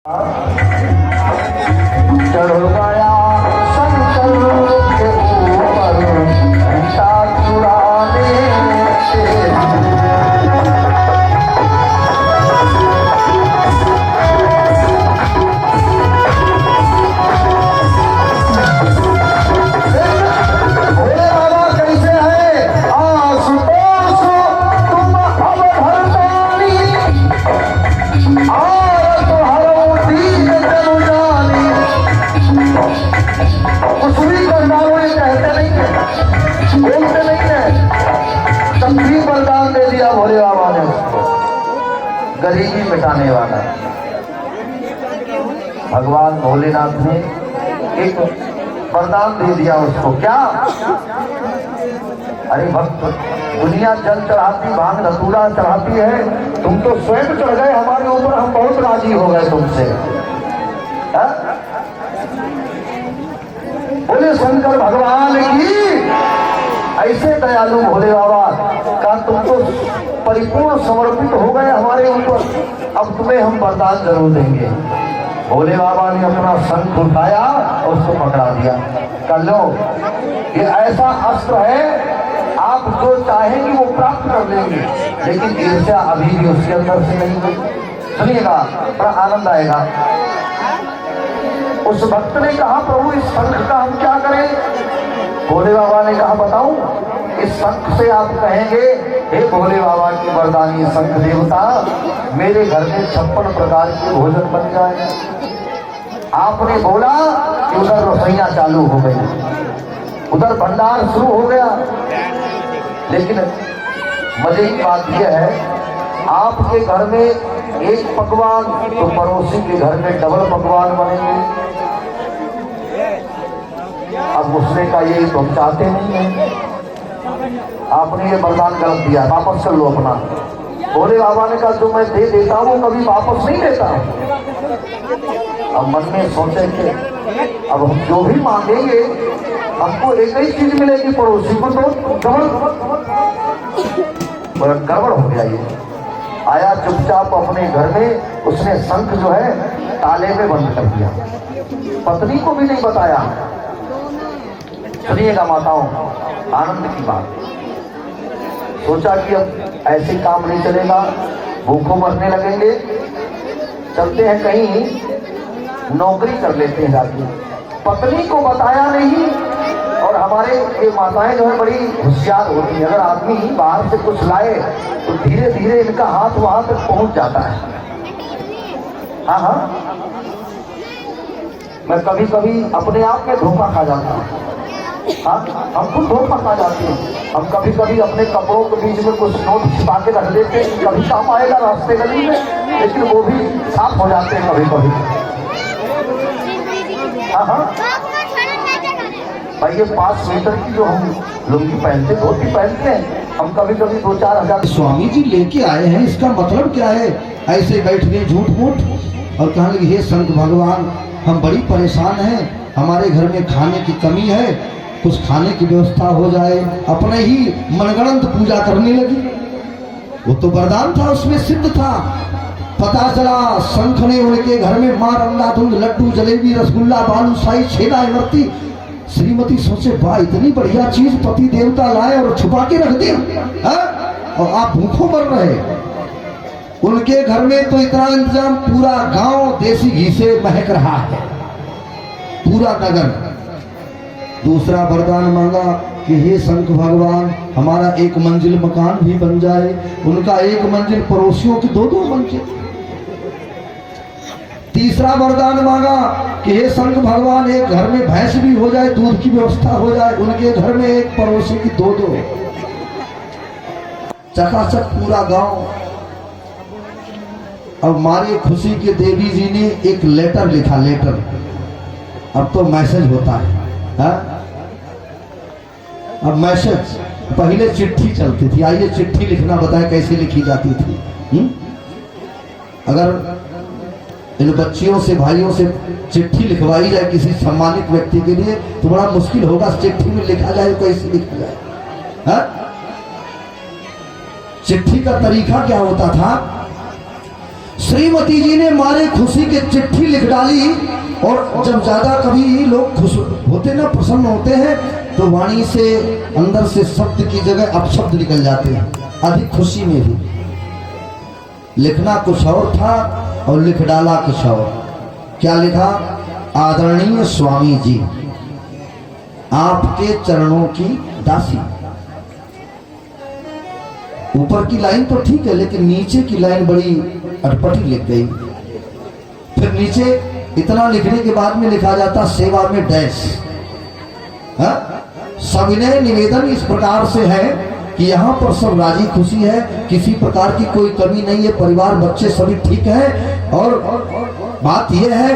चढ़ गया शंकर के ऊपर घंटा चुराने भोले बाबा कैसे है आशुतोष तुम अवधरतानी कुछ भी वरदानों ये कहते नहीं है, बोलते नहीं है, तभी वरदान दे दिया भोले बाबा ने उसको, गरीबी मिटाने वाला। भगवान भोलेनाथ ने एक वरदान दे दिया उसको, क्या? अरे भक्त, दुनिया जल चढ़ाती, भांग धतूरा चढ़ाती है, तुम तो स्वयं चढ़ गए हमारे ऊपर, हम बहुत राजी हो गए तुमसे। बोले शंकर भगवान की। ऐसे दयालु भोले बाबा का तुम तो परिपूर्ण समर्पित हो गए हमारे ऊपर, अब तुम्हें हम वरदान जरूर देंगे। भोले बाबा ने अपना शंख उठाया और उसको पकड़ा दिया। कर लो, ये ऐसा अस्त्र है, आप जो चाहेंगे वो प्राप्त कर लेंगे, लेकिन ईर्ष्या अभी भी उसके अंदर से नहीं हुई। सुनिएगा, बड़ा आनंद आएगा। उस भक्त ने कहा, प्रभु इस शंख का हम क्या करें? भोले बाबा ने कहा, बताऊं? इस शंख से आप कहेंगे, हे भोले बाबा की वरदानी शंख देवता, मेरे घर में 56 प्रकार के भोजन बन जाए। आपने बोला कि उधर रसोइयां चालू हो गई, उधर भंडार शुरू हो गया। लेकिन मजे की बात यह है, आपके घर में एक पकवान तो पड़ोसी के घर में डबल पकवान बनेंगे। अब उसने का ये तो हम चाहते नहीं है, आपने ये वरदान गलत दिया, वापस कर लो अपना। भोले बाबा ने कहा, जो मैं दे देता हूँ कभी वापस नहीं देता। अब मन में सोचे कि अब हम जो भी मांगेंगे हमको एक ही चीज मिलेगी, पड़ोसी को तो गड़बड़ हो गया। ये आया चुपचाप अपने घर में, उसने शंख जो है ताले में बंद कर दिया, पत्नी को भी नहीं बताया। सुनिएगा माताओं, आनंद की बात। सोचा कि अब ऐसे काम नहीं चलेगा, भूखों मरने लगेंगे, चलते हैं कहीं नौकरी कर लेते हैं जाके। पत्नी को बताया नहीं, और हमारे ये माताएं जो है बड़ी होशियार होती है, अगर आदमी बाहर से कुछ लाए तो धीरे धीरे इनका हाथ वहां तक पहुंच जाता है। हाँ हाँ, मैं कभी कभी अपने आप में धोखा खा जाता हूँ। हाँ, हम खुद धोखा खा जाते हैं। हम कभी कभी अपने कपड़ों के बीच में कुछ नोट छिपा के रख देते हैं, कभी काम आएगा रास्ते गली में, लेकिन वो भी साफ हो जाते हैं कभी कभी। हाँ हाँ भाई, ये 5 मीटर की जो हम लुंगी पहनते, धोती पहनते हैं, हम कभी कभी 2-4 हजार स्वामी जी लेके आए हैं, इसका मतलब क्या है? ऐसे बैठ गए झूठ मूठ और कहने लगे, हे संत भगवान, हम बड़ी परेशान हैं, हमारे घर में खाने की कमी है, कुछ खाने की व्यवस्था हो जाए। अपने ही मनगढ़ंत पूजा करने लगी। वो तो वरदान था, उसमें सिद्ध था। पता चला शंख ने उनके घर में मां रंगाधुंध, लड्डू, जलेबी, रसगुल्ला, बालूशाही, छेना, इमरती। श्रीमती सोचे, वाह, इतनी बढ़िया चीज पति देवता लाए और छुपा के रख दिया, और आप भूखों मर रहे। उनके घर में तो इतना इंतजाम, पूरा गांव देसी घी से महक रहा है, पूरा नगर। दूसरा वरदान मांगा कि हे शंख भगवान, हमारा 1 मंजिल मकान भी बन जाए। उनका 1 मंजिल, पड़ोसियों की 2-2 मंजिल। तीसरा वरदान मांगा कि हे शंख भगवान, एक घर में भैंस भी हो जाए, दूध की व्यवस्था हो जाए। उनके घर में 1 पड़ोसी की 2-2। चकाचक पूरा गांव। अब मारे खुशी के देवी जी ने एक लेटर लिखा, लेटर। अब तो मैसेज होता है, हा? अब मैसेज, पहले चिट्ठी चलती थी। आइए चिट्ठी लिखना बताएं कैसे लिखी जाती थी। अगर इन बच्चियों से, भाइयों से चिट्ठी लिखवाई जाए किसी सम्मानित व्यक्ति के लिए तो बड़ा मुश्किल होगा। चिट्ठी में लिखा जाए तो कैसे लिखा जाए? चिट्ठी का तरीका क्या होता था? श्रीमती जी ने मारे खुशी के चिट्ठी लिख डाली। और जब ज्यादा कभी लोग खुश होते ना, प्रसन्न होते हैं, तो वाणी से अंदर से शब्द की जगह अपशब्द निकल जाते हैं, अधिक खुशी में भी। लिखना कुछ और था और लिख डाला कुछ और। क्या लिखा? आदरणीय स्वामी जी, आपके चरणों की दासी। ऊपर की लाइन तो ठीक है, लेकिन नीचे की लाइन बड़ी अटपटी लिख गई। फिर नीचे इतना लिखने के बाद में लिखा जाता सेवा में डैश। सविनय निवेदन इस प्रकार से है कि यहाँ पर सब राजी खुशी है, किसी प्रकार की कोई कमी नहीं है, परिवार बच्चे सभी ठीक है। और बात यह है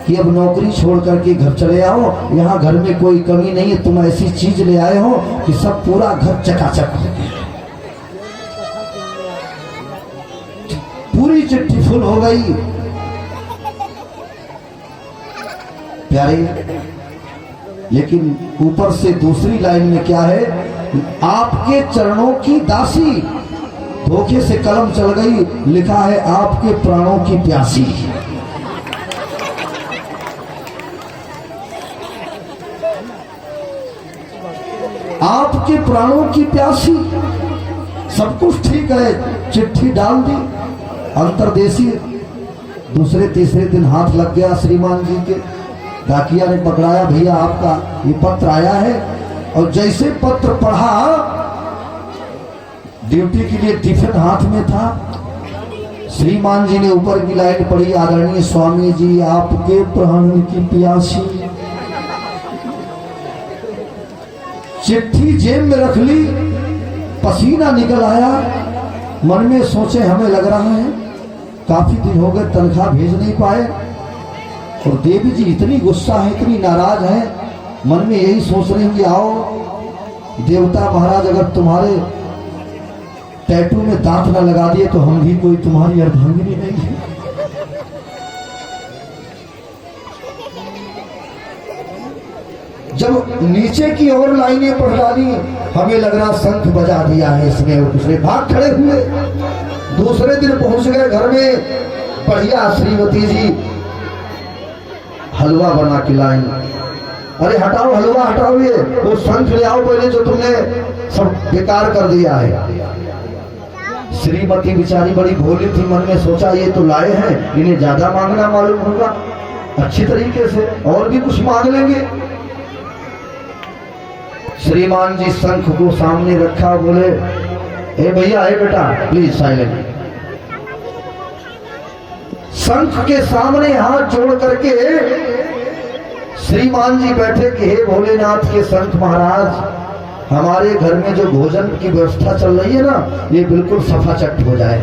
कि अब नौकरी छोड़ करके घर चले आओ, यहाँ घर में कोई कमी नहीं है, तुम ऐसी चीज ले आए हो कि सब पूरा घर चकाचक हो गया। पूरी चिट्ठी फुल हो गई। प्यारे, लेकिन ऊपर से दूसरी लाइन में क्या है? आपके चरणों की दासी। धोखे से कलम चल गई, लिखा है आपके प्राणों की प्यासी। आपके प्राणों की प्यासी। सब कुछ ठीक है, चिट्ठी डाल दी। अंतरदेशी दूसरे तीसरे दिन हाथ लग गया श्रीमान जी के। डाकिया ने पकड़ाया, भैया आपका ये पत्र आया है। और जैसे पत्र पढ़ा, ड्यूटी के लिए टिफिन हाथ में था। श्रीमान जी ने ऊपर की लाइन पढ़ी, आदरणीय स्वामी जी, आपके प्राणों की प्यासी। चिट्ठी जेब में रख ली, पसीना निकल आया। मन में सोचे हमें लग रहा है काफी दिन हो गए तनख्वाह भेज नहीं पाए, और देवी जी इतनी गुस्सा है, इतनी नाराज है। मन में यही सोच रहे हैं कि आओ देवता महाराज, अगर तुम्हारे टैटू में दांत न लगा दिए तो हम भी कोई तुम्हारी अर्धांगिनी नहीं है। जब नीचे की ओर लाइनें पढ़ डाली, हमें लग रहा शंख बजा दिया है इसने, और दूसरे भाग खड़े हुए। दूसरे दिन पहुंच गए घर में। बढ़िया श्रीमती जी हलवा बना के लाई। अरे हटाओ हलवा, हटाओ ये, वो शंख ले आओ पहले जो तुमने सब बेकार कर दिया है। श्रीमती बेचारी बड़ी भोली थी, मन में सोचा ये तो लाए हैं, इन्हें ज्यादा मांगना मालूम होगा, अच्छी तरीके से और भी कुछ मांग लेंगे। श्रीमान जी शंख को सामने रखा, बोले ए भैया, ए बेटा, प्लीज साइलेंट। शंख के सामने हाथ जोड़ करके श्रीमान जी बैठे कि हे भोलेनाथ के शंख महाराज, हमारे घर में जो भोजन की व्यवस्था चल रही है ना, ये बिल्कुल सफाचट हो जाए,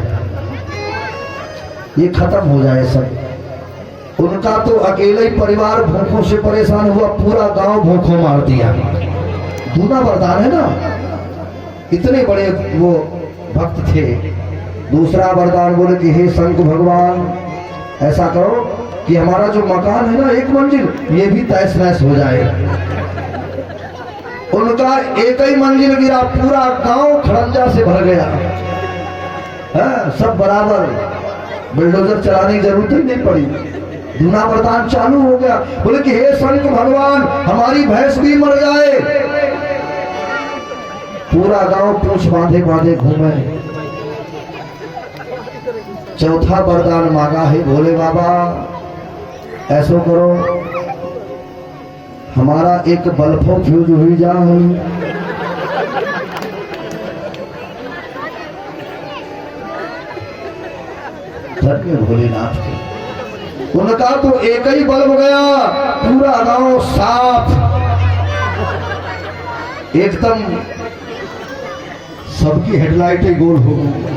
ये खत्म हो जाए सब। उनका तो अकेले ही परिवार भूखों से परेशान हुआ, पूरा गांव भूखों मार दिया। दूना वरदान है ना, इतने बड़े वो भक्त थे। दूसरा वरदान बोले कि हे शंख भगवान, ऐसा करो कि हमारा जो मकान है ना 1 मंजिल, ये भी तहस नहस हो जाए। उनका एक ही मंजिल गिरा, पूरा गांव खड़ंजा से भर गया। सब बराबर, बुलडोजर चलाने की जरूरत ही नहीं पड़ी, दूना वरदान चालू हो गया। बोले कि हे शंख भगवान, हमारी भैंस भी मर जाए। पूरा गांव पूंछ बांधे बांधे घूमे। चौथा वरदान मांगा है भोले बाबा, ऐसो करो हमारा एक बल्बो फ्यूज हुई जाए। धन्य भोलेनाथ के, उनका तो एक ही बल्ब गया, पूरा गांव साफ एकदम, सबकी हेडलाइटें गोल हो गई।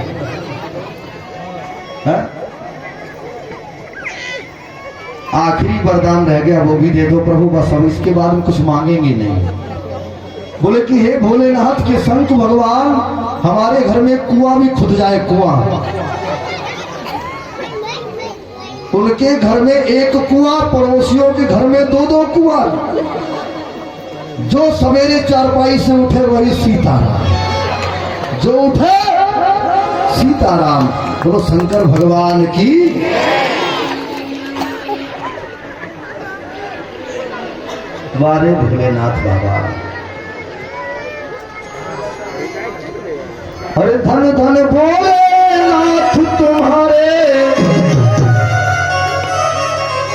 आखिरी वरदान रह गया, वो भी दे दो प्रभु, बस हम इसके बाद में कुछ मांगेंगे नहीं। बोले कि हे भोलेनाथ के शंख भगवान, हमारे घर में कुआं भी खुद जाए, कुआं। उनके घर में एक कुआं, पड़ोसियों के घर में 2-2 कुआं। जो सवेरे चारपाई से उठे वही सीताराम, जो उठे सीताराम। तो शंकर भगवान की। वारे भोलेनाथ बाबा, अरे धन धन भोलेनाथ तुम्हारे,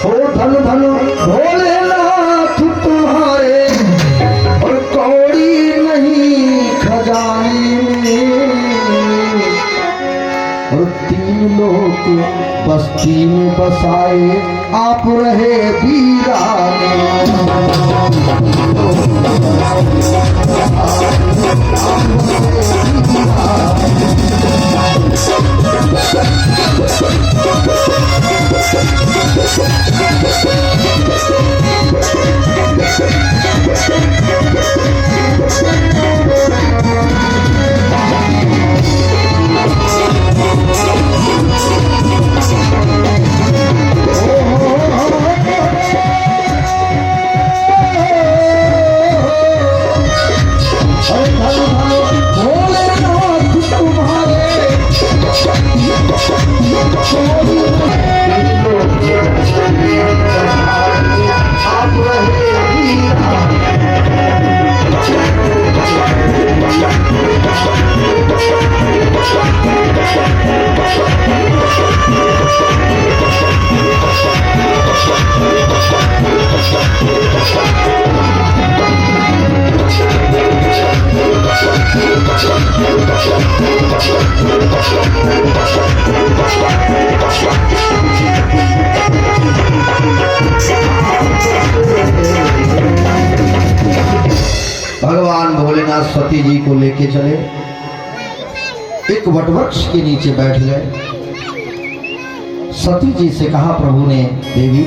ओ धन धन भोलेनाथ तुम्हारे, और कौड़ी नहीं खजाने में, और 3 लोग बस्ती में बसाए आप रहे वीराने। भगवान भोलेनाथ सती जी को लेके चले, एक वटवृक्ष के नीचे बैठ गए। सती जी से कहा प्रभु ने, देवी